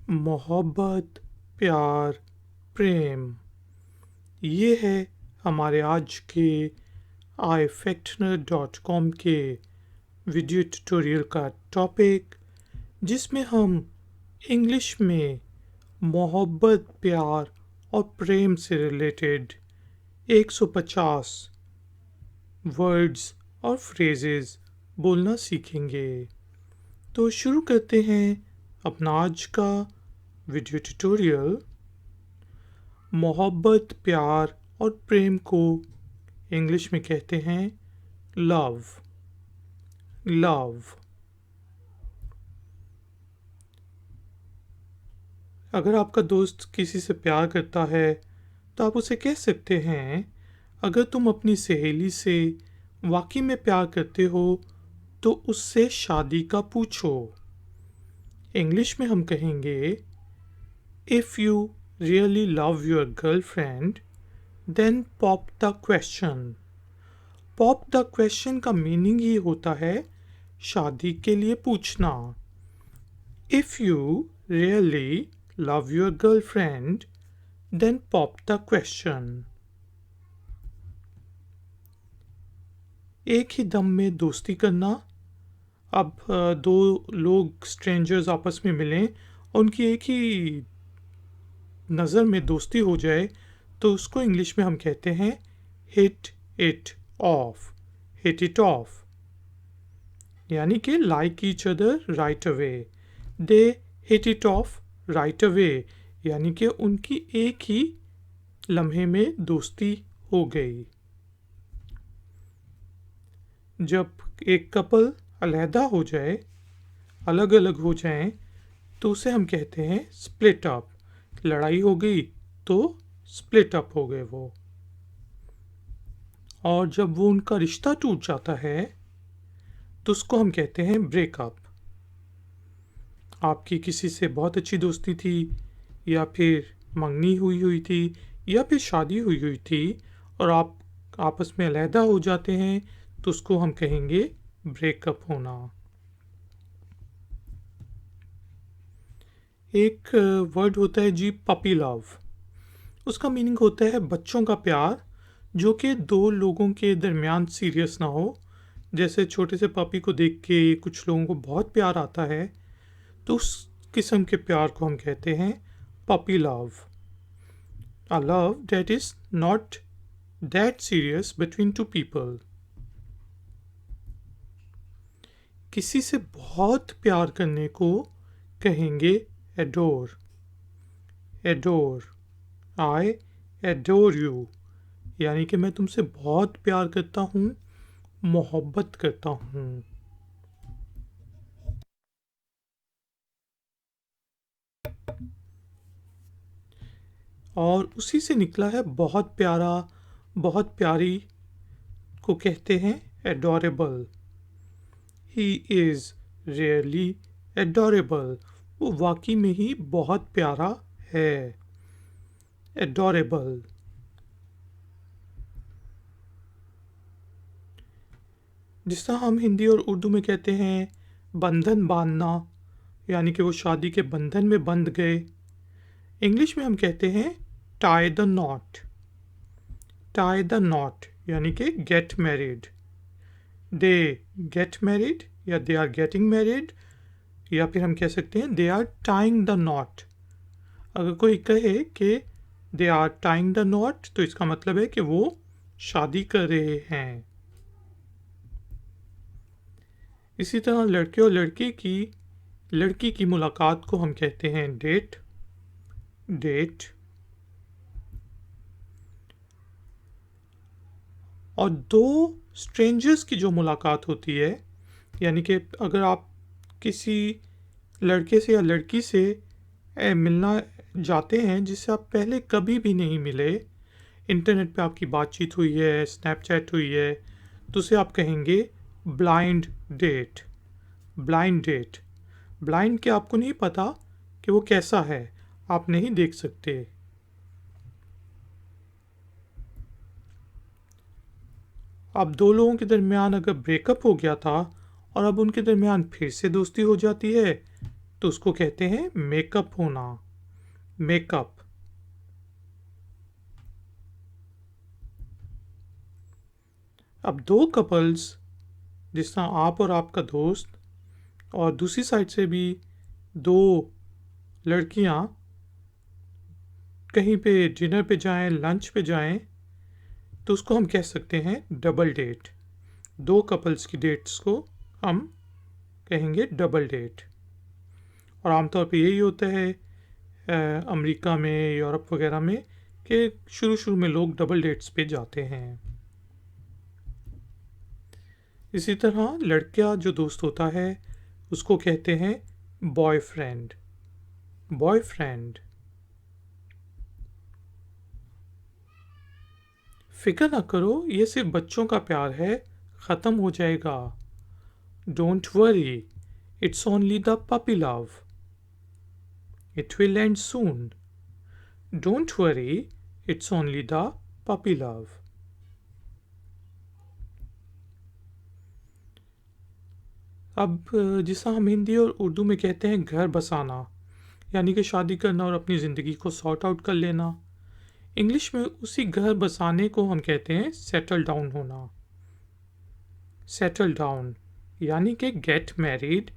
मोहब्बत, प्यार, प्रेम, ये है हमारे आज के iFactner.com के वीडियो ट्यूटोरियल का टॉपिक, जिसमें हम इंग्लिश में मोहब्बत, प्यार और प्रेम से रिलेटेड 150 वर्ड्स और फ्रेजेस बोलना सीखेंगे। तो शुरू करते हैं अपना आज का वीडियो ट्यूटोरियल। मोहब्बत, प्यार और प्रेम को इंग्लिश में कहते हैं लव। लव। अगर आपका दोस्त किसी से प्यार करता है तो आप उसे कह सकते हैं, अगर तुम अपनी सहेली से वाकई में प्यार करते हो तो उससे शादी का पूछो। इंग्लिश में हम कहेंगे, if you really love your girlfriend, then pop the question। Pop the question का मीनिंग ही होता है शादी के लिए पूछना। If you really love your girlfriend, then pop the question. एक ही दम में दोस्ती करना। अब दो लोग स्ट्रेंजर्स आपस में मिलें और उनकी एक ही नज़र में दोस्ती हो जाए तो उसको इंग्लिश में हम कहते हैं hit it of. Hit it of यानी कि like each other right away. They hit it of right away यानी कि उनकी एक ही लम्हे में दोस्ती हो गई। जब एक कपल अलहदा हो जाए, अलग अलग हो जाएं, तो उसे हम कहते हैं स्प्लिट अप। लड़ाई हो गई तो स्प्लिट अप हो गए वो। और जब वो उनका रिश्ता टूट जाता है तो उसको हम कहते हैं ब्रेकअप। आपकी किसी से बहुत अच्छी दोस्ती थी, या फिर मंगनी हुई थी, या फिर शादी हुई थी, और आप आपस में अलहदा हो जाते हैं तो उसको हम कहेंगे ब्रेकअप होना। एक वर्ड होता है जी, पपी लव। उसका मीनिंग होता है बच्चों का प्यार, जो कि दो लोगों के दरमियान सीरियस ना हो। जैसे छोटे से पपी को देख के कुछ लोगों को बहुत प्यार आता है, तो उस किस्म के प्यार को हम कहते हैं puppy love. A love that is not that serious between two people. किसी से बहुत प्यार करने को कहेंगे adore. Adore. I adore you यानी कि मैं तुमसे बहुत प्यार करता हूँ, मोहब्बत करता हूँ। और उसी से निकला है बहुत प्यारा, बहुत प्यारी को कहते हैं adorable. He is really adorable. वो वाकई में ही बहुत प्यारा है। एडोरेबल। जिस तरह हम हिंदी और उर्दू में कहते हैं बंधन बांधना, यानी कि वो शादी के बंधन में बंध गए, इंग्लिश में हम कहते हैं tie the not. Tie the not यानी कि get married. They get married या दे आर गेटिंग मैरिड, या फिर हम कह सकते हैं they are tying the knot. अगर कोई कहे कि they are tying the knot तो इसका मतलब है कि वो शादी कर रहे हैं। इसी तरह लड़के और लड़की की मुलाकात को हम कहते हैं डेट। डेट। और दो स्ट्रेंजर्स की जो मुलाकात होती है, यानी कि अगर आप किसी लड़के से या लड़की से मिलना जाते हैं जिससे आप पहले कभी भी नहीं मिले, इंटरनेट पे आपकी बातचीत हुई है, स्नैपचैट हुई है, तो उसे आप कहेंगे blind date. Blind date. Blind के आपको नहीं पता कि वो कैसा है, आप नहीं देख सकते। अब दो लोगों के दरमियान अगर ब्रेकअप हो गया था और अब उनके दरमियान फिर से दोस्ती हो जाती है, तो उसको कहते हैं मेकअप होना, मेकअप। अब दो कपल्स, जिस तरह आप और आपका दोस्त, और दूसरी साइड से भी दो लड़कियां कहीं पे डिनर पे जाएं, लंच पे जाएं, तो उसको हम कह सकते हैं डबल डेट। दो कपल्स की डेट्स को हम कहेंगे डबल डेट। और आमतौर पे यही होता है अमेरिका में, यूरोप वगैरह में, कि शुरू शुरू में लोग डबल डेट्स पे जाते हैं। इसी तरह लड़का जो दोस्त होता है उसको कहते हैं बॉयफ्रेंड, बॉयफ्रेंड। फिक्र ना करो, ये सिर्फ बच्चों का प्यार है, ख़त्म हो जाएगा। Don't worry, it's only the puppy love, it will and soon. Don't worry, it's only the puppy love. अब जिसा हम हिंदी और उर्दू में कहते हैं घर बसाना, यानी कि शादी करना और अपनी ज़िंदगी को सॉर्ट आउट कर लेना, इंग्लिश में उसी घर बसाने को हम कहते हैं सेटल डाउन होना। सेटल डाउन यानी कि get married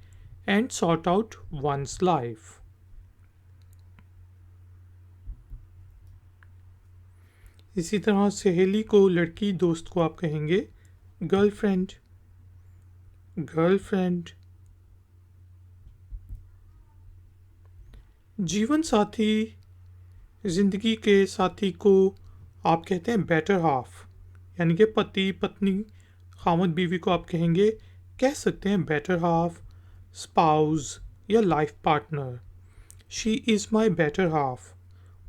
and sort out one's life. इसी तरह सहेली को, लड़की दोस्त को आप कहेंगे गर्लफ्रेंड, गर्लफ्रेंड। जीवन साथी, जिंदगी के साथी को आप कहते हैं बेटर हाफ, यानी कि पति पत्नी, खामद बीवी को आप कहेंगे, कह सकते हैं बेटर हाफ, स्पाउस या life partner. She is my better half,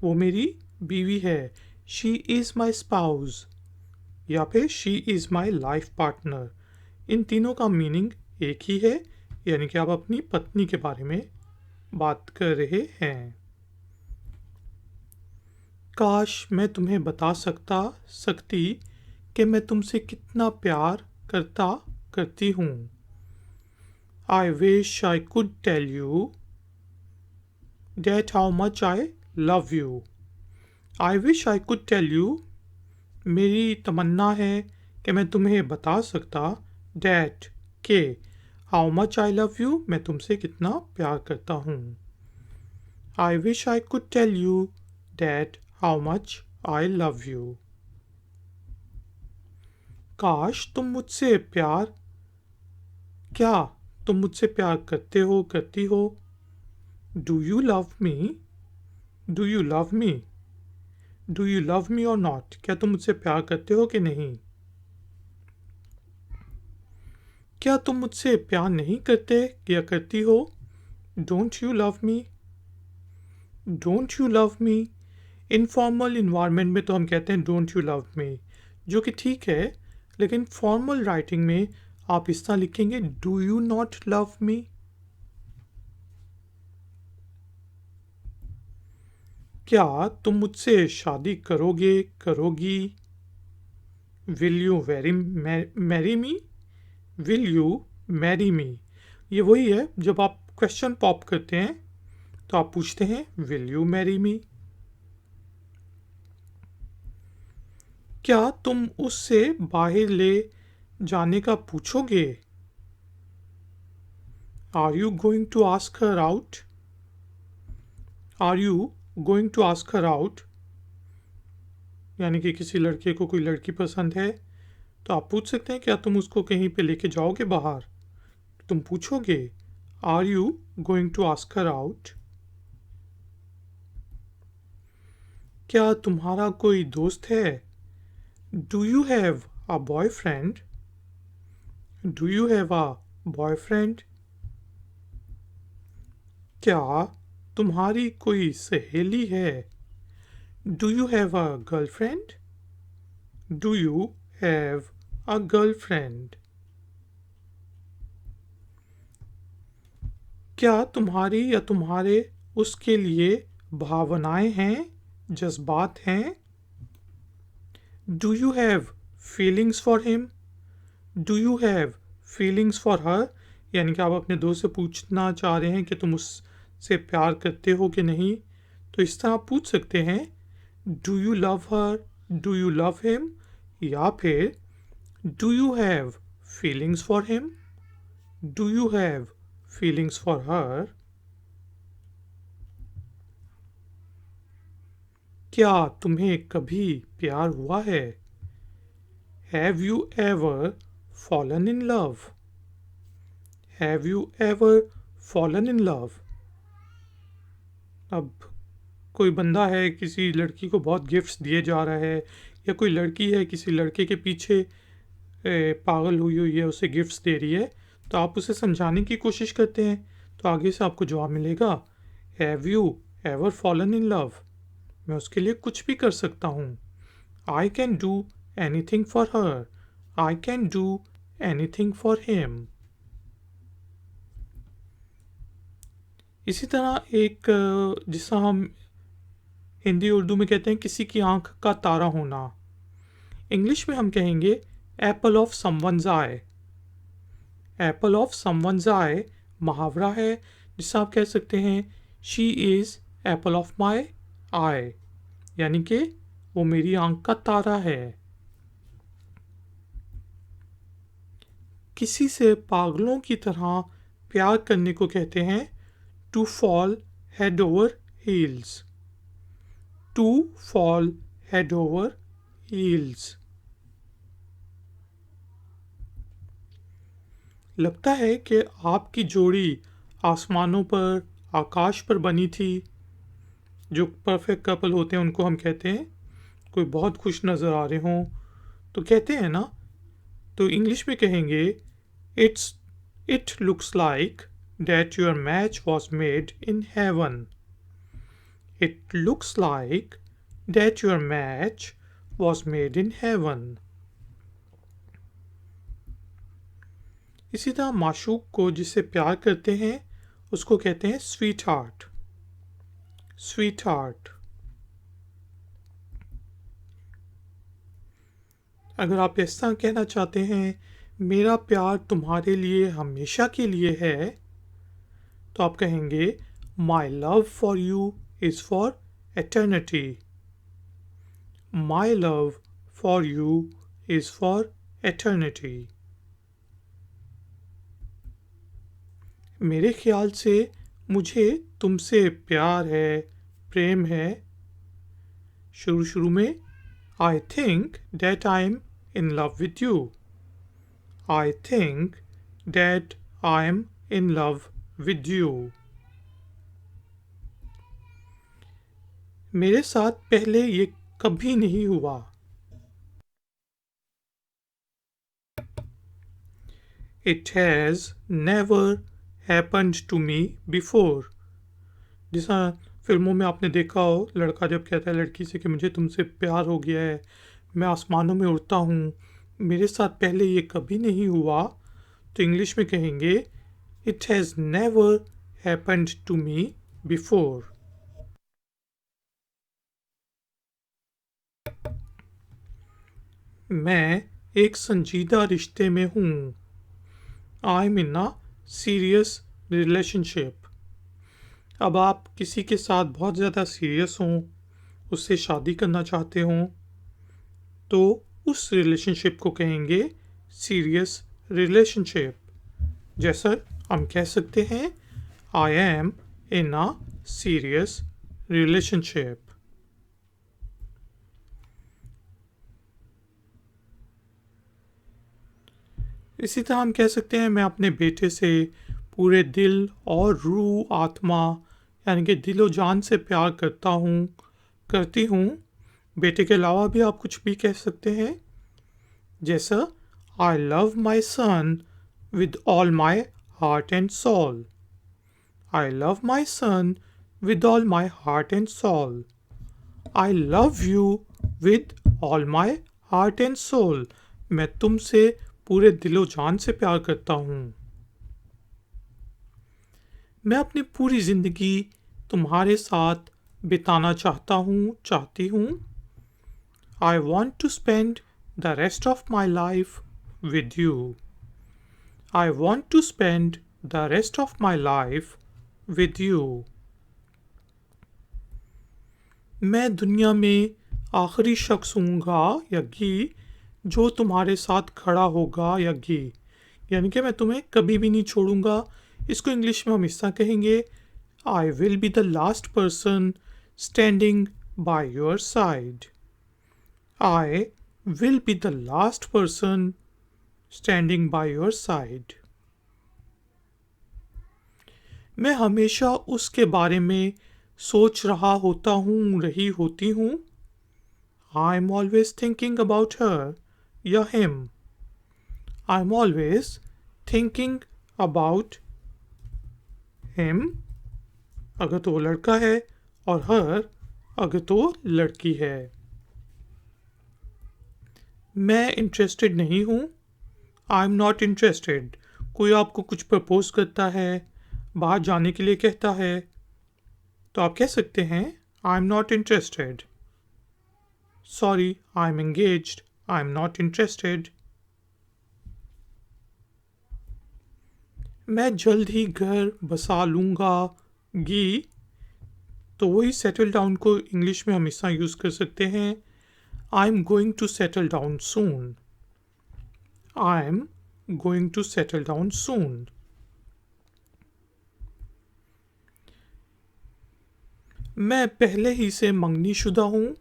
वो मेरी बीवी है। शी इज़ माई स्पाउस या फिर she is my life partner. इन तीनों का मीनिंग एक ही है, यानी कि आप अपनी पत्नी के बारे में बात कर रहे हैं। काश मैं तुम्हें बता सकती कि मैं तुमसे कितना प्यार करती हूँ। I wish I could tell you that how much I love you. I wish I could tell you, मेरी तमन्ना है कि मैं तुम्हें बता सकता, दैट के, how much I love you, मैं तुमसे कितना प्यार करता हूँ। I wish I could tell you that how much I love you. काश तुम मुझसे प्यार, क्या तुम मुझसे प्यार करती हो। Do you love me, do you love me, do you love मी और नॉट, क्या तुम मुझसे प्यार करते हो कि नहीं। क्या तुम मुझसे प्यार नहीं करते या करती हो। Don't you love me, don't you love me. Informal environment में तो हम कहते हैं डोंट यू लव मी, जो कि ठीक है, लेकिन फॉर्मल राइटिंग में आप इस तरह लिखेंगे डू यू नॉट लव मी। क्या तुम मुझसे शादी करोगी। Will you marry me, will you marry me. ये वही है, जब आप क्वेश्चन पॉप करते हैं तो आप पूछते हैं विल यू मैरी मी। क्या तुम उससे बाहर ले जाने का पूछोगे। Are you going to ask her out, are you going to ask her out, यानी कि किसी लड़के को कोई लड़की पसंद है तो आप पूछ सकते हैं क्या तुम उसको कहीं पे लेके जाओगे बाहर, तुम पूछोगे are you going to ask her out. क्या तुम्हारा कोई दोस्त है। Do you have a boyfriend, do you have a boyfriend. क्या तुम्हारी कोई सहेली है। Do you have a girlfriend, do you have a girlfriend. क्या तुम्हारी या तुम्हारे उसके लिए भावनाएं हैं, जज्बात हैं। Do you have feelings for him, do you have feelings for her, यानी कि आप अपने दोस्त से पूछना चाह रहे हैं कि तुम उससे प्यार करते हो कि नहीं, तो इस तरह आप पूछ सकते हैं, do you love her, do you love him, या फिर do you have feelings for him, do you have feelings for her. क्या तुम्हें कभी प्यार हुआ है? Have you ever fallen in love, have you ever fallen in love. अब कोई बंदा है, किसी लड़की को बहुत गिफ्ट्स दिए जा रहा है, या कोई लड़की है किसी लड़के के पीछे पागल हुई है, उसे गिफ्ट्स दे रही है, तो आप उसे समझाने की कोशिश करते हैं, तो आगे से आपको जवाब मिलेगा, have you ever fallen in love. मैं उसके लिए कुछ भी कर सकता हूँ। I can do anything for her, I can do anything for him. इसी तरह एक जिसे हम हिंदी उर्दू में कहते हैं किसी की आंख का तारा होना, इंग्लिश में हम कहेंगे apple of someone's eye. Apple of someone's eye मुहावरा है, जिससे आप कह सकते हैं she is apple of my eye, यानी कि वो मेरी आंख का तारा है। किसी से पागलों की तरह प्यार करने को कहते हैं to fall head over heels, to fall head over heels. लगता है कि आपकी जोड़ी आसमानों पर, आकाश पर बनी थी। जो परफेक्ट कपल होते हैं उनको हम कहते हैं, कोई बहुत खुश नज़र आ रहे हों तो कहते हैं ना, तो इंग्लिश में कहेंगे it looks like that your match was made in heaven, it looks like that your match was made in heaven. इसी तरह माशूक को जिससे प्यार करते हैं उसको कहते हैं स्वीट हार्ट, स्वीट हार्ट। अगर आप ऐसा कहना चाहते हैं मेरा प्यार तुम्हारे लिए हमेशा के लिए है, तो आप कहेंगे my love for you is for eternity, my love for you is for eternity. मेरे ख्याल से मुझे तुमसे प्यार है, प्रेम है। शुरू में I think that I am in love with you, I think that I am in love with you. मेरे साथ पहले ये कभी नहीं हुआ, it has never happened to me before. जैसा फिल्मों में आपने देखा हो, लड़का जब कहता है लड़की से कि मुझे तुमसे प्यार हो गया है, मैं आसमानों में उड़ता हूँ, मेरे साथ पहले ये कभी नहीं हुआ, तो इंग्लिश में कहेंगे it has never happened to me before. मैं एक संजीदा रिश्ते में हूँ, I am in a serious relationship. अब आप किसी के साथ बहुत ज़्यादा सीरियस हों, उससे शादी करना चाहते हों, तो उस रिलेशनशिप को कहेंगे सीरियस रिलेशनशिप। जैसा हम कह सकते हैं I am in a serious relationship. इसी तरह हम कह सकते हैं मैं अपने बेटे से पूरे दिल और रूह आत्मा यानी कि दिलो जान से प्यार करता हूँ, करती हूँ। बेटे के अलावा भी आप कुछ भी कह सकते हैं, जैसा I love my son with all my heart and soul, I love my son with all my heart and soul, I love you with all my heart and soul. मैं तुमसे पूरे दिलो जान से प्यार करता हूँ। मैं अपनी पूरी ज़िंदगी तुम्हारे साथ बिताना चाहता हूँ, चाहती हूँ। I want to spend the rest of my life with you, I want to spend the rest of my life with you. मैं दुनिया में आखिरी शख्स हूँगा या गी जो तुम्हारे साथ खड़ा होगा या गी, यानी कि मैं तुम्हें कभी भी नहीं छोड़ूंगा। इसको इंग्लिश में हम इस तरह कहेंगे, I will be the last person standing by your side. I will be the last person standing by your side. मैं हमेशा उसके बारे में सोच रहा होता हूँ, रही होती हूँ। I am always thinking about her या him. I am always thinking about him अगर तो वो लड़का है, और हर अगर तो वो लड़की है। मैं इंटरेस्टेड नहीं हूँ। I am not interested. कोई आपको कुछ प्रपोज करता है, बाहर जाने के लिए कहता है, तो आप कह सकते हैं I am not interested. Sorry, I am engaged, I am not interested. मैं जल्द ही घर बसा लूँगा गी, तो वही सेटल डाउन को इंग्लिश में हम इस तरह यूज़ कर सकते हैं, I am going to settle down soon. I am going to settle down soon. मैं पहले ही से मंगनीशुदा हूँ।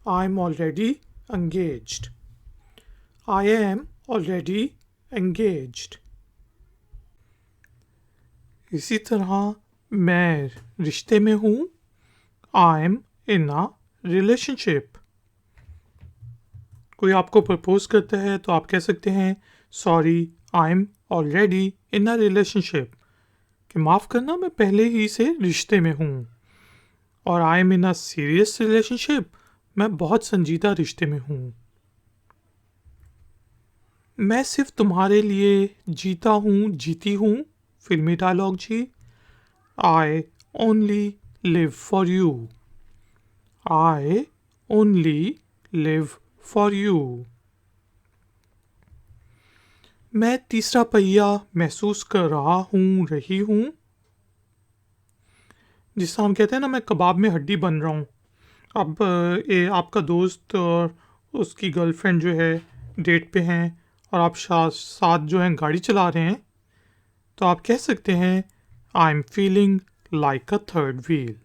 I am already engaged. I am already engaged. इसी तरह मैं रिश्ते में हूँ। I am in a relationship. कोई आपको प्रपोज करता है तो आप कह सकते हैं sorry, I am already in a relationship, कि माफ़ करना मैं पहले ही से रिश्ते में हूँ। और आई am in a serious relationship, मैं बहुत संजीदा रिश्ते में हूँ। मैं सिर्फ तुम्हारे लिए जीता हूँ, जीती हूँ, फिल्मी डायलॉग जी। I only live for you. I only live for you. मैं तीसरा पहिया महसूस कर रहा हूँ, रही हूँ। जिससे हम कहते हैं ना, मैं कबाब में हड्डी बन रहा हूँ। अब ये आपका दोस्त और उसकी गर्लफ्रेंड जो है डेट पे हैं, और आप साथ जो हैं गाड़ी चला रहे हैं, तो आप कह सकते हैं I am feeling like a third wheel.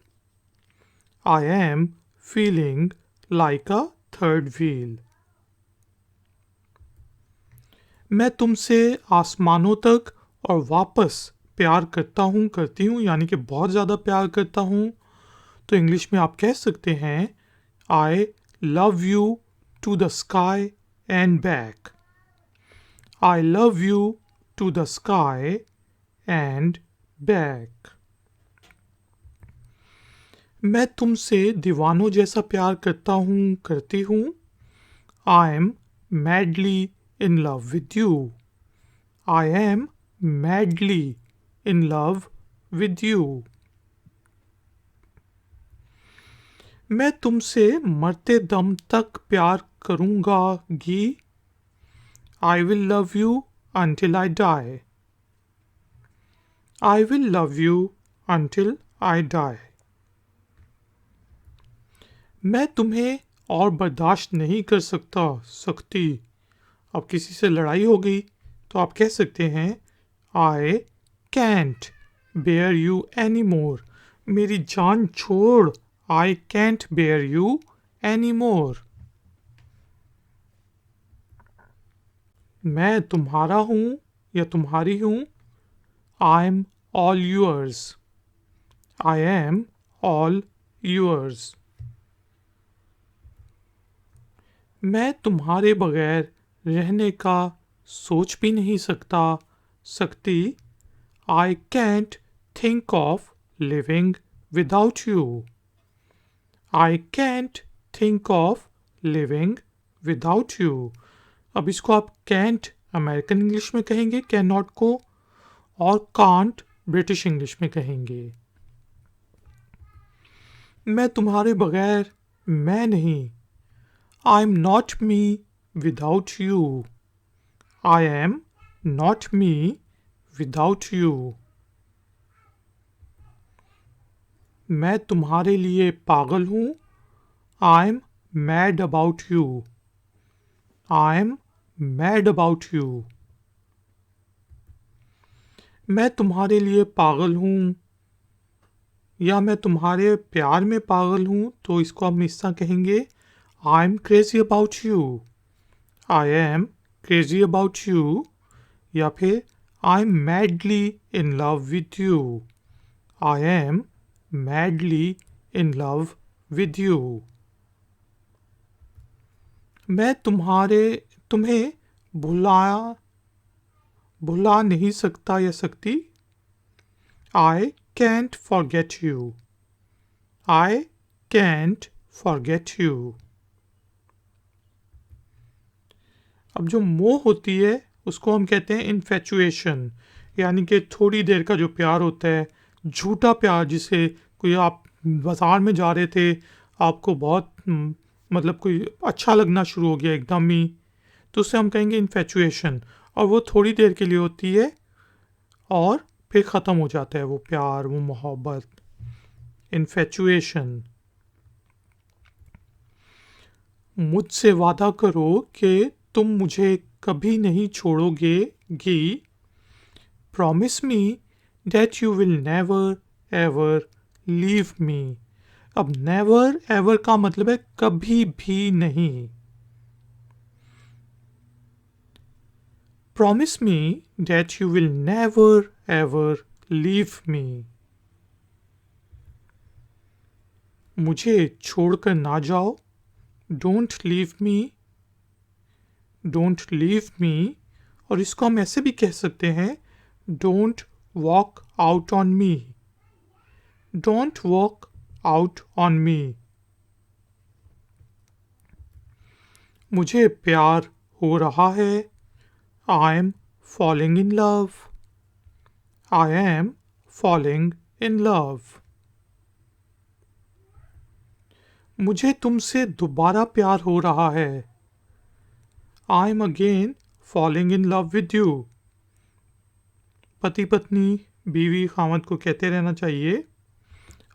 I am feeling like a third wheel. मैं तुमसे आसमानों तक और वापस प्यार करता हूँ, करती हूँ, यानी कि बहुत ज़्यादा प्यार करता हूँ। तो इंग्लिश में आप कह सकते हैं I love you to the sky and back. I love you to the sky and back. मैं तुमसे दीवानों जैसा प्यार करता हूँ, करती हूँ। I am madly in love with you. I am madly in love with you. मैं तुमसे मरते दम तक प्यार करूँगा गी। I will love you until I die. I will love you until I die. मैं तुम्हें और बर्दाश्त नहीं कर सकती। अब किसी से लड़ाई हो गई तो आप कह सकते हैं I can't bear you anymore. मेरी जान छोड़, I can't bear you anymore. मैं तुम्हारा हूँ या तुम्हारी हूँ। I am all yours. I am all yours. मैं तुम्हारे बगैर रहने का सोच भी नहीं सकती। I can't think of living without you. I can't think of living without you. अब इसको आप can't अमेरिकन इंग्लिश में कहेंगे कैन नॉट को, और can't ब्रिटिश इंग्लिश में कहेंगे। मैं तुम्हारे बगैर मैं नहीं। I am not me without you. I am not me without you. मैं तुम्हारे लिए पागल हूँ. I'm mad about you. I'm mad about you. मैं तुम्हारे लिए पागल हूँ या मैं तुम्हारे प्यार में पागल हूँ, तो इसको हम इस तरह कहेंगे I'm crazy about you. I am crazy about you. या फिर I'm madly in love with you. I am madly in love with you. मैं तुम्हें भुला नहीं सकता या सकती. I can't forget you. I can't forget you. अब जो मोह होती है उसको हम कहते हैं इन्फेचुएशन, यानी कि थोड़ी देर का जो प्यार होता है, झूठा प्यार, जिसे कोई आप बाजार में जा रहे थे, आपको बहुत मतलब कोई अच्छा लगना शुरू हो गया एकदम ही, तो उसे हम कहेंगे इन्फेचुएशन. और वो थोड़ी देर के लिए होती है और फिर ख़त्म हो जाता है वो प्यार, वो मोहब्बत. इन्फेचुएशन. मुझसे वादा करो कि तुम मुझे कभी नहीं छोड़ोगे गी. Promise me that you will never ever leave me. अब never ever का मतलब है कभी भी नहीं. Promise me that you will never ever leave me. मुझे छोड़कर ना जाओ. Don't leave me. Don't leave me. और इसको हम ऐसे भी कह सकते हैं Don't walk out on me. Don't walk out on me. मुझे प्यार हो रहा है. I am falling in love. I am falling in love. मुझे तुमसे दोबारा प्यार हो रहा है. I am again falling in love with you. पति पत्नी, बीवी खामद को कहते रहना चाहिए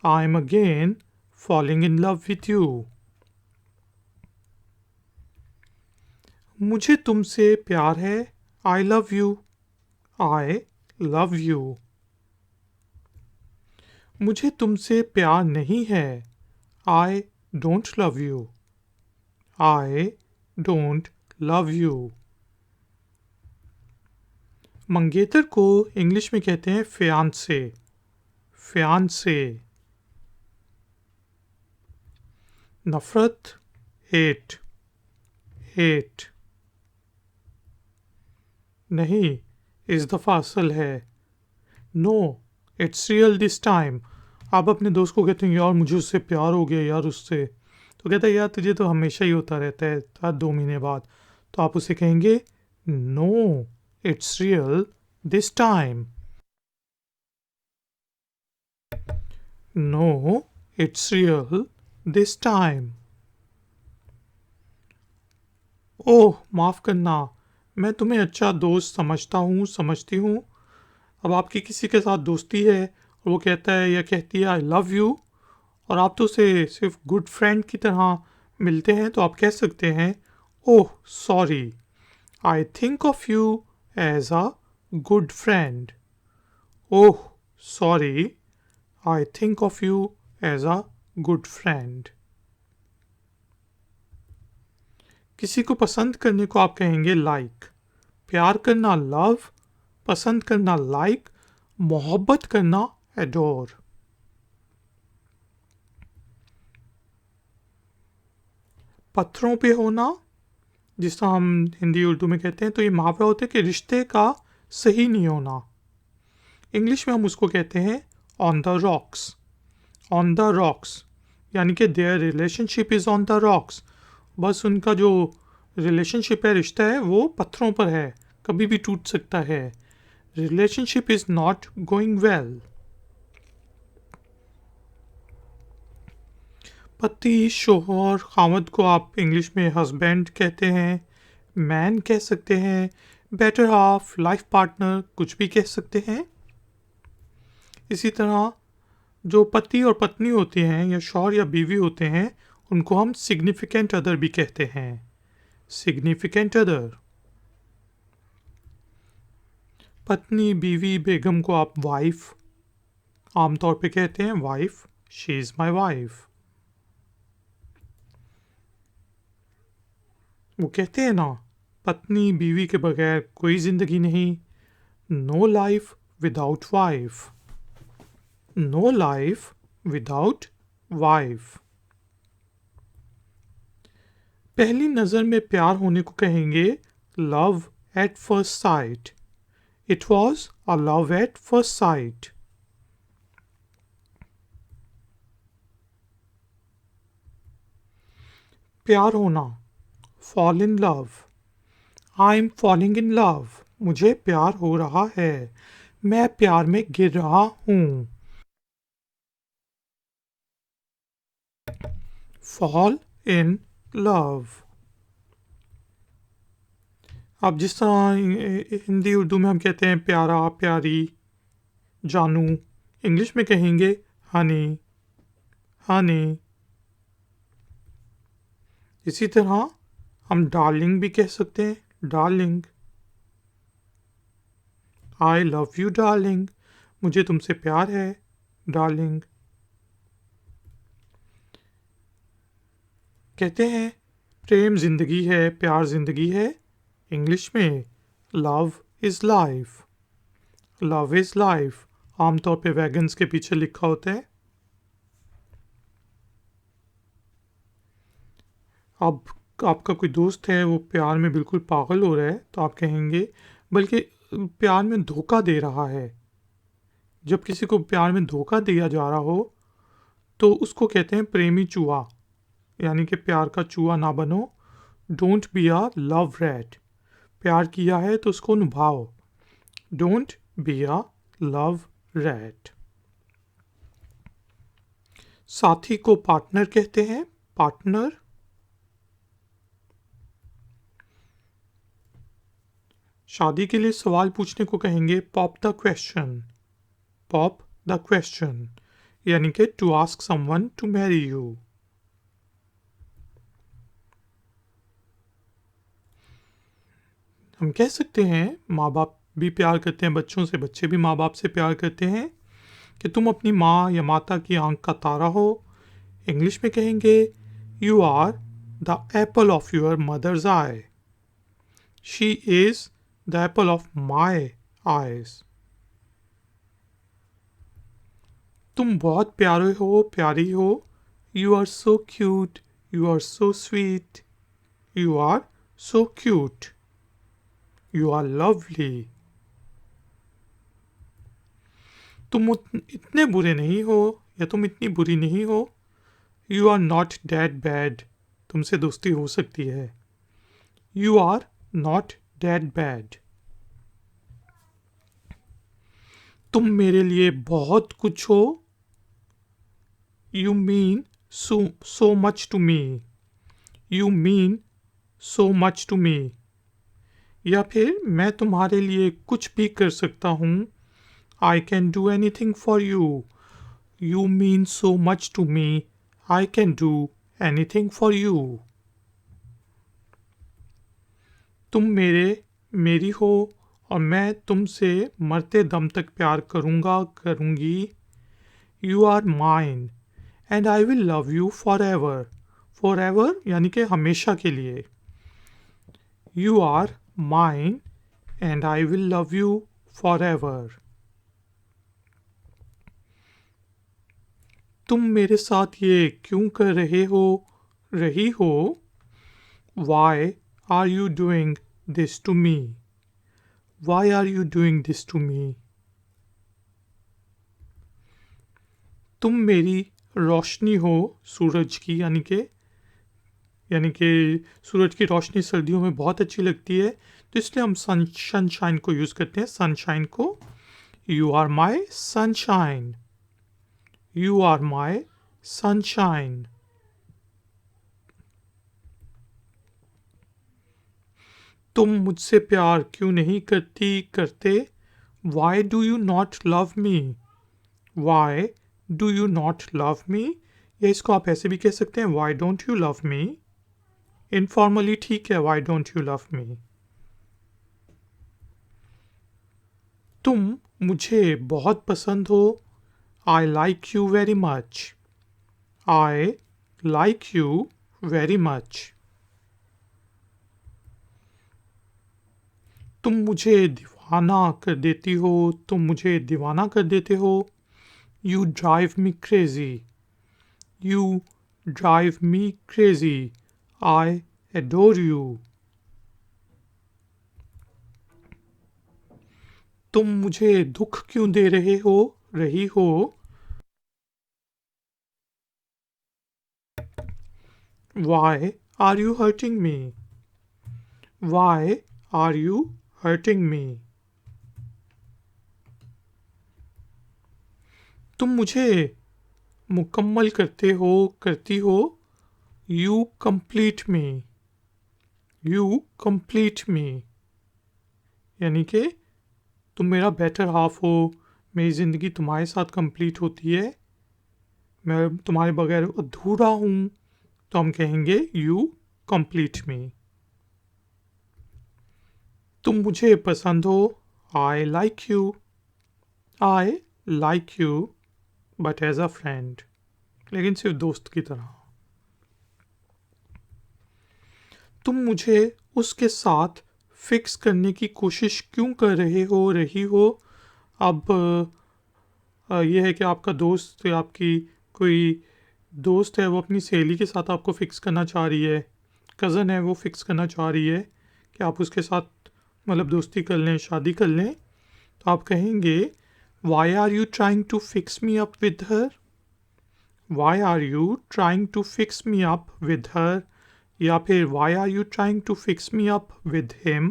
I am again falling in love with you. मुझे तुमसे प्यार है. I love you. I love you. मुझे तुमसे प्यार नहीं है. I don't love you. I don't love you. मंगेतर को इंग्लिश में कहते हैं फियांसे. फियांसे. नफरत, हेट. हेट. नहीं, इस दफ़ा असल है. No, it's real this time. आप अपने दोस्त को कहते हैं यार मुझे उससे प्यार हो गया यार उससे, तो कहता है यार तुझे तो हमेशा ही होता रहता है, हर 2 महीने बाद. तो आप उसे कहेंगे no, it's real this time. No, it's real this time. ओह माफ़ करना, मैं तुम्हें अच्छा दोस्त समझता हूँ, समझती हूँ. अब आपकी किसी के साथ दोस्ती है और वो कहता है या कहती है आई लव यू, और आप तो उसे सिर्फ गुड फ्रेंड की तरह मिलते हैं, तो आप कह सकते हैं oh sorry, I think of you as a good friend. Oh sorry, I think of you as a good friend. किसी को पसंद करने को आप कहेंगे लाइक. प्यार करना लव, पसंद करना लाइक, मोहब्बत करना एडोर. पत्थरों पे होना, जिस तरह हम हिंदी उर्दू में कहते हैं, तो ये मुहावरा होता है कि रिश्ते का सही नहीं होना. इंग्लिश में हम उसको कहते हैं on the rocks. On the rocks यानी कि their relationship is on the rocks. बस उनका जो रिलेशनशिप है, रिश्ता है, वो पत्थरों पर है, कभी भी टूट सकता है. Relationship is not going well. पति, शोहर, खामद को आप इंग्लिश में हस्बैंड कहते हैं, मैन कह सकते हैं, बेटर हाफ, लाइफ पार्टनर कुछ भी कह सकते हैं। इसी तरह जो पति और पत्नी होते हैं या शौहर या बीवी होते हैं उनको हम सिग्निफिकेंट अदर भी कहते हैं। Significant other. पत्नी, बीवी, बेगम को आप वाइफ आमतौर पे कहते हैं, wife, she is my wife. वो कहते हैं ना, पत्नी बीवी के बगैर कोई जिंदगी नहीं। No life without wife. No life without wife. पहली नजर में प्यार होने को कहेंगे love at first sight. It was a love at first sight. प्यार होना, fall in love. I am falling in love. मुझे प्यार हो रहा है, मैं प्यार में गिर रहा हूं। Fall in love. अब जिस तरह हिंदी उर्दू में हम कहते हैं प्यारा, प्यारी, जानू, इंग्लिश में कहेंगे हनी, हनी। इसी तरह हम डार्लिंग भी कह सकते हैं, darling. I love you darling. मुझे तुमसे प्यार है, डार्लिंग। कहते हैं प्रेम जिंदगी है, प्यार जिंदगी है, इंग्लिश में love is life. Love is life आमतौर पे वैगन्स के पीछे लिखा होता है। अब आपका कोई दोस्त है वो प्यार में बिल्कुल पागल हो रहा है तो आप कहेंगे, बल्कि प्यार में धोखा दे रहा है। जब किसी को प्यार में धोखा दिया जा रहा हो तो उसको कहते हैं प्रेमी चूहा, यानी कि प्यार का चूहा ना बनो। Don't be a love rat. प्यार किया है तो उसको निभाओ। Don't be a love rat. साथी को पार्टनर कहते हैं, पार्टनर। शादी के लिए सवाल पूछने को कहेंगे pop the question. Pop the question यानी कि to ask someone to marry you. हम कह सकते हैं माँ बाप भी प्यार करते हैं बच्चों से, बच्चे भी माँ बाप से प्यार करते हैं कि तुम अपनी माँ या माता की आंख का तारा हो। इंग्लिश में कहेंगे you are the apple of your mother's eye. She is the apple of my eyes. तुम बहुत प्यारे हो, प्यारी हो। You are so cute, you are so sweet. You are so cute, you are lovely. तुम इतने बुरे नहीं हो या तुम इतनी बुरी नहीं हो। You are not that bad. तुमसे दोस्ती हो सकती है। You are not that bad. तुम मेरे लिए बहुत कुछ हो। You mean so much to me. You mean so much to me. या फिर मैं तुम्हारे लिए कुछ भी कर सकता हूँ। I can do anything for you. You mean so much to me. I can do anything for you. तुम मेरी हो और मैं तुमसे मरते दम तक प्यार करूँगा, करूँगी। You are mine and I will love you forever. Forever यानी कि हमेशा के लिए। You are mine and I will love you forever. तुम मेरे साथ ये क्यों कर रही हो। Why are you doing this to me. Why are you doing this to me. तुम मेरी रोशनी हो सूरज की, यानी कि सूरज की रोशनी सर्दियों में बहुत अच्छी लगती है तो इसलिए हम सनशाइन को यूज़ करते हैं। सनशाइन को you are my sunshine. You are my sunshine. तुम मुझसे प्यार क्यों नहीं करते? Why do you not love me? Why do you not love me? या इसको आप ऐसे भी कह सकते हैं, why don't you love me? Informally ठीक है, why don't you love me. तुम मुझे बहुत पसंद हो। I like you very much. I like you very much. तुम मुझे दीवाना कर देती हो। तुम मुझे दीवाना कर देते हो। You drive me crazy. You drive me crazy. I adore you. तुम मुझे दुख क्यों दे रही हो? Why are you hurting me? Why are you hurting me? तुम मुझे मुकम्मल करती हो। You complete me. You complete me. यानी कि तुम मेरा बेटर हाफ हो। मेरी ज़िंदगी तुम्हारे साथ कंप्लीट होती है। मैं तुम्हारे बगैर अधूरा हूँ। तो हम कहेंगे यू कंप्लीट मी। तुम मुझे पसंद हो। I like you. I like you but as a friend. लेकिन सिर्फ दोस्त की तरह। तुम मुझे उसके साथ फिक्स करने की कोशिश क्यों कर रही हो? अब यह है कि आपका दोस्त या आपकी कोई दोस्त है, वो अपनी सहेली के साथ आपको फिक्स करना चाह रही है। कज़न है, वो फिक्स करना चाह रही है कि आप उसके साथ मतलब दोस्ती कर लें, शादी कर लें। तो आप कहेंगे why are you trying to fix me up with her? Why are you trying to fix me up with her? या फिर why are you trying to fix me up with him?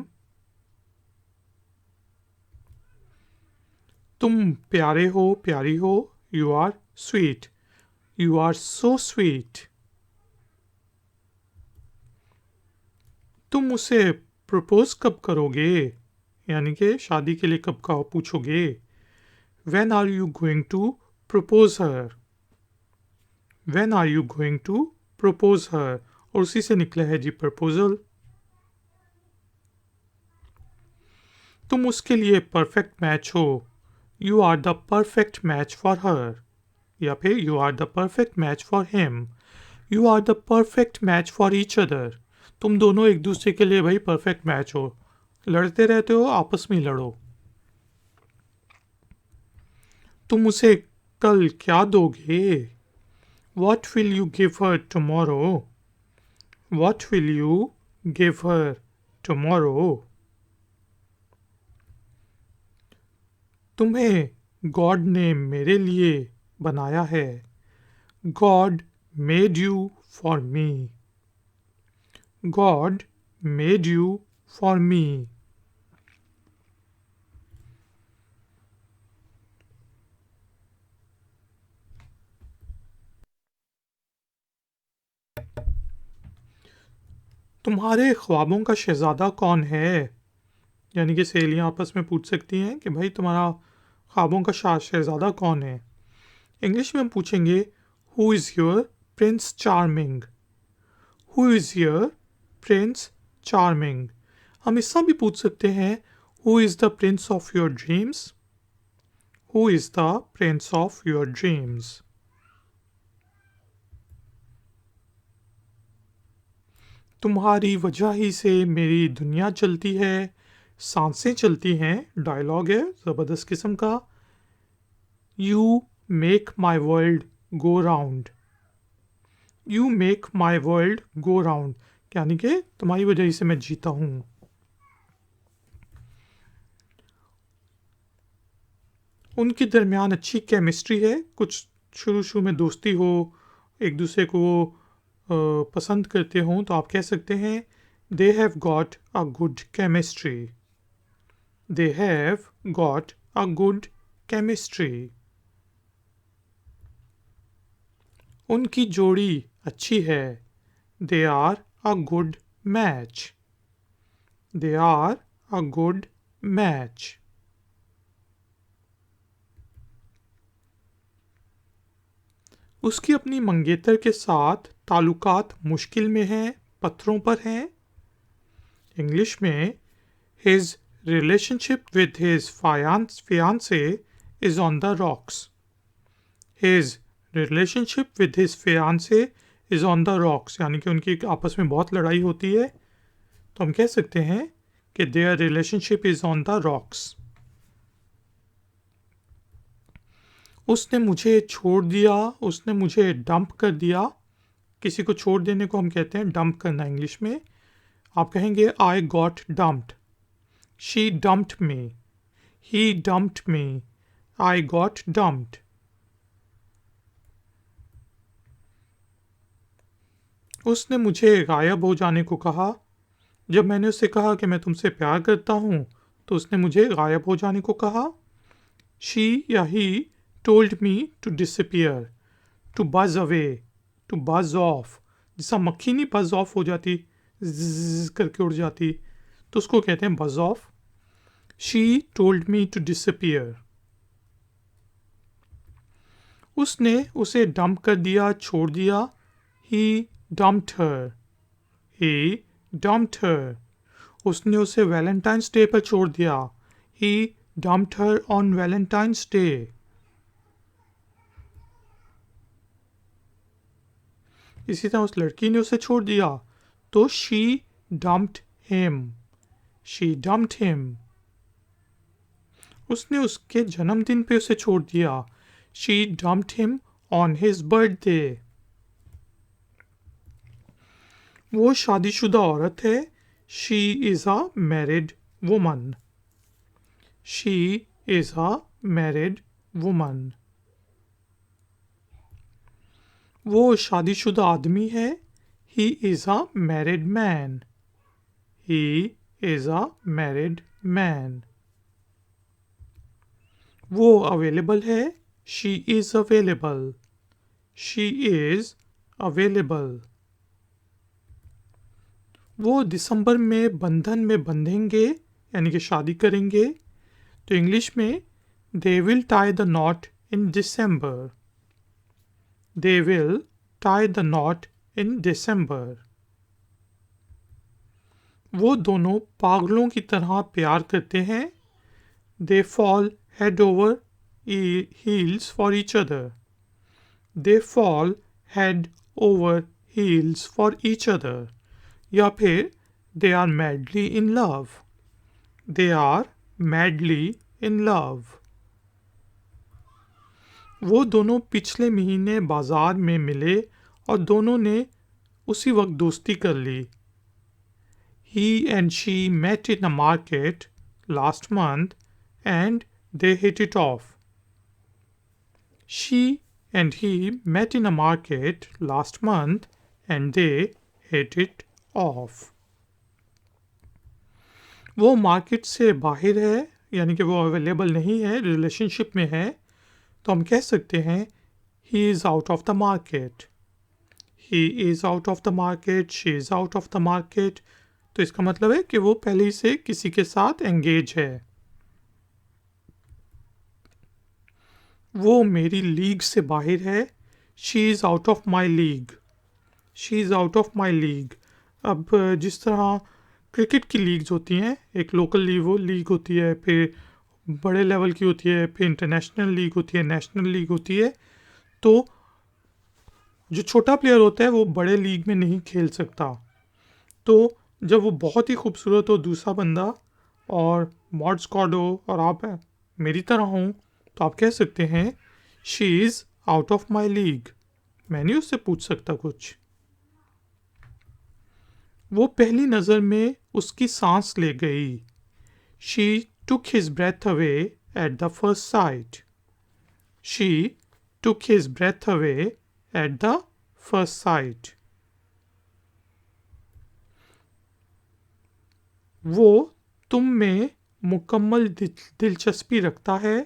तुम प्यारे हो, प्यारी हो। You are sweet. You are so sweet. तुम उसे propose कब करोगे? यानी कि शादी के लिए कब का पूछोगे। When are you going to propose her? When are you going to propose her? और उसी से निकला है जी प्रपोजल। तुम उसके लिए परफेक्ट मैच हो। You are the perfect match for her. या फिर you are the perfect match for each. यू आर द परफेक्ट मैच फॉर ईच अदर। तुम दोनों एक दूसरे के लिए भाई परफेक्ट मैच हो। लड़ते रहते हो, आपस में लड़ो। तुम उसे कल क्या दोगे? What will you give her tomorrow? What will you give her tomorrow? तुम्हें गॉड ने मेरे लिए बनाया है। God made you for me. God made you for me. तुम्हारे ख्वाबों का शहजादा कौन है? यानी कि सहेलियां आपस में पूछ सकती हैं कि भाई तुम्हारा ख्वाबों का शहजादा कौन है। इंग्लिश में हम पूछेंगे who is your Prince charming. Who is your Prince charming. हम इससे भी पूछ सकते हैं who is the Prince of your dreams. Who is the Prince of your dreams. तुम्हारी वजह ही से मेरी दुनिया चलती है, सांसें चलती हैं। डायलॉग है ज़बरदस्त किस्म का। You make my world go round. You make my world go round यानी कि तुम्हारी वजह से मैं जीता हूँ। उनके दरमियान अच्छी केमिस्ट्री है। कुछ शुरू में दोस्ती हो, एक दूसरे को पसंद करते हों, तो आप कह सकते हैं they have got a good chemistry. They have got a good chemistry. उनकी जोड़ी अच्छी है। They are a good match. They are a good match. उसकी अपनी मंगेतर के साथ ताल्लुकात मुश्किल में हैं, पत्थरों पर हैं। इंग्लिश में his relationship with his fiancée is on the rocks. His relationship with his fiancée is on the rocks, यानी कि उनकी आपस में बहुत लड़ाई होती है, तो हम कह सकते हैं कि their relationship is on the rocks. उसने मुझे छोड़ दिया, उसने मुझे डंप कर दिया। किसी को छोड़ देने को हम कहते हैं डंप करना इंग्लिश में। आप कहेंगे I got dumped. She dumped me. He dumped me. I got dumped. उसने मुझे गायब हो जाने को कहा। जब मैंने उससे कहा कि मैं तुमसे प्यार करता हूँ, तो उसने मुझे गायब हो जाने को कहा। She या he told me to disappear, to buzz away, to buzz off. जैसा मक्खी नहीं buzz off हो जाती, ज़्ज़ करके उड़ जाती, तो उसको कहते हैं buzz off. She told me to disappear. उसने उसे डंप कर दिया, छोड़ दिया। He dumped her. He dumped her. उसने उसे वैलेंटाइंस डे पर छोड़ दिया। He dumped her on Valentine's Day. इसी तरह उस लड़की ने उसे छोड़ दिया, तो she dumped him. She dumped him. उसने उसके जन्मदिन पे उसे छोड़ दिया। She dumped him on his birthday. वो शादीशुदा औरत है। She is a married woman. She is a married woman. वो शादीशुदा आदमी है। He is a married man. He is a married man. वो अवेलेबल है। She is available. She is available. वो दिसंबर में बंधन में बंधेंगे, यानी कि शादी करेंगे, तो इंग्लिश में they will tie the knot in December. They will tie the knot in December. वो दोनों पागलों की तरह प्यार करते हैं। They fall head over heels for each other. They fall head over heels for each other. या फिर they are madly in love. They are madly in love. वो दोनों पिछले महीने बाजार में मिले और दोनों ने उसी वक्त दोस्ती कर ली। He and she met in a market last month and they hit it off. She and he met in a market last month and they hit it off. वो मार्केट से बाहर है, यानी कि वो अवेलेबल नहीं है, रिलेशनशिप में है, तो हम कह सकते हैं he is out of the market. He is out of the market. She is out of the market. तो इसका मतलब है कि वो पहले ही से किसी के साथ एंगेज है। वो मेरी लीग से बाहर है। She is out of my league. She is out of my league. अब जिस तरह क्रिकेट की लीग्स होती हैं, एक लोकल लीग होती है, फिर बड़े लेवल की होती है, फिर इंटरनेशनल लीग होती है, नेशनल लीग होती है, तो जो छोटा प्लेयर होता है वो बड़े लीग में नहीं खेल सकता। तो जब वो बहुत ही खूबसूरत हो दूसरा बंदा और मॉड स्क्वाड हो और आप मेरी तरह हों, तो आप कह सकते हैं she is out of my league. मैं नहीं उससे पूछ सकता कुछ। वो पहली नज़र में उसकी सांस ले गई। She took his breath away at the first sight. She took his breath away at the first sight. वो तुम में मुकम्मल दिलचस्पी रखता है।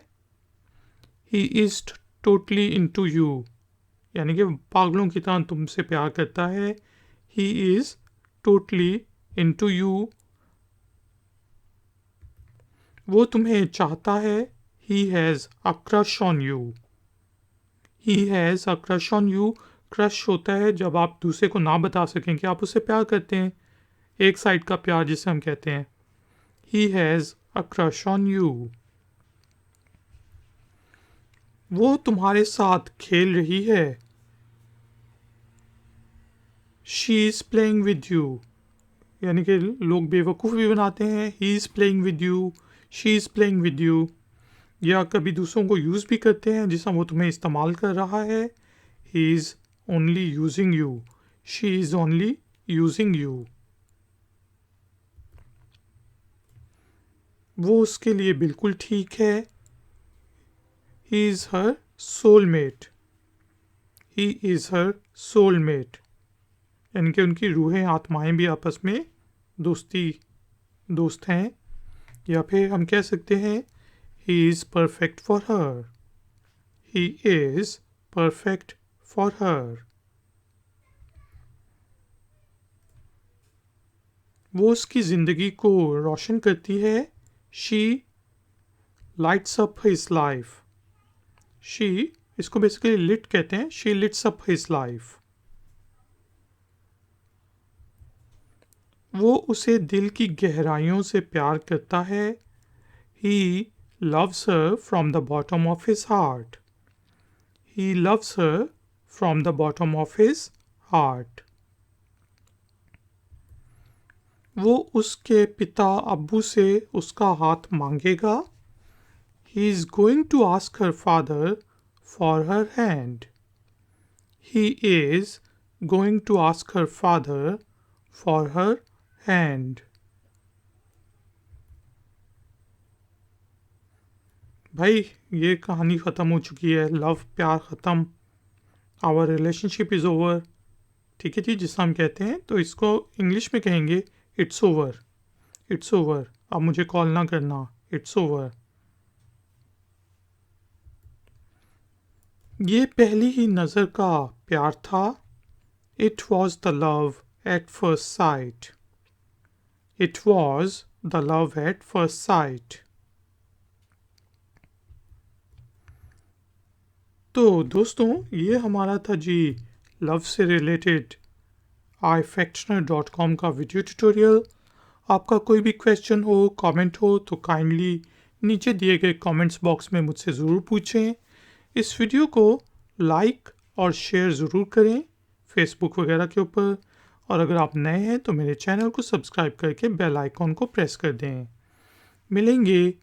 He is totally into you, यानी कि पागलों की तरह तुमसे प्यार करता है। He is totally into you. वो तुम्हें चाहता है। He has a crush on you. He has a crush on you. Crush होता है जब आप दूसरे को ना बता सकें कि आप उससे प्यार करते हैं, एक साइड का प्यार जिसे हम कहते हैं। ही has a crush on you. वो तुम्हारे साथ खेल रही है। She is playing with you. यानी कि लोग बेवकूफ़ भी बनाते हैं। He is playing with you, she is playing with you. या कभी दूसरों को यूज़ भी करते हैं जिसमें वो तुम्हें इस्तेमाल कर रहा है। He is only using you, she is only using you. वो उसके लिए बिल्कुल ठीक है। He is her soulmate. He is her soulmate. यानी कि उनकी रूहें आत्माएं भी आपस में दोस्त हैं। या फिर हम कह सकते हैं he is perfect for her. He is perfect for her. वो उसकी ज़िंदगी को रोशन करती है। She lights up his life. She, इसको बेसिकली लिट कहते हैं। She lits up his life. वो उसे दिल की गहराइयों से प्यार करता है। He loves her from the bottom of his heart. He loves her from the bottom of his heart. वो उसके पिता अब्बू से उसका हाथ मांगेगा। He is going to ask her father for her hand. He is going to ask her father for her hand. भाई, ये कहानी ख़त्म हो चुकी है। लव, प्यार ख़त्म। Our relationship is over. ठीक है जी, जिससे हम कहते हैं तो इसको इंग्लिश में कहेंगे इट्स ओवर। It's over. अब मुझे कॉल ना करना। It's over. ये पहली ही नज़र का प्यार था। It was the love at first sight. It was the love at first site. तो दोस्तों, ये हमारा था जी लव से रिलेटेड iFactioner.com का वीडियो ट्यूटोरियल। आपका कोई भी क्वेश्चन हो, कमेंट हो तो काइंडली नीचे दिए गए कमेंट्स बॉक्स में मुझसे ज़रूर पूछें। इस वीडियो को लाइक और शेयर ज़रूर करें फेसबुक वगैरह के ऊपर। और अगर आप नए हैं तो मेरे चैनल को सब्सक्राइब करके बेल आइकॉन को प्रेस कर दें। मिलेंगे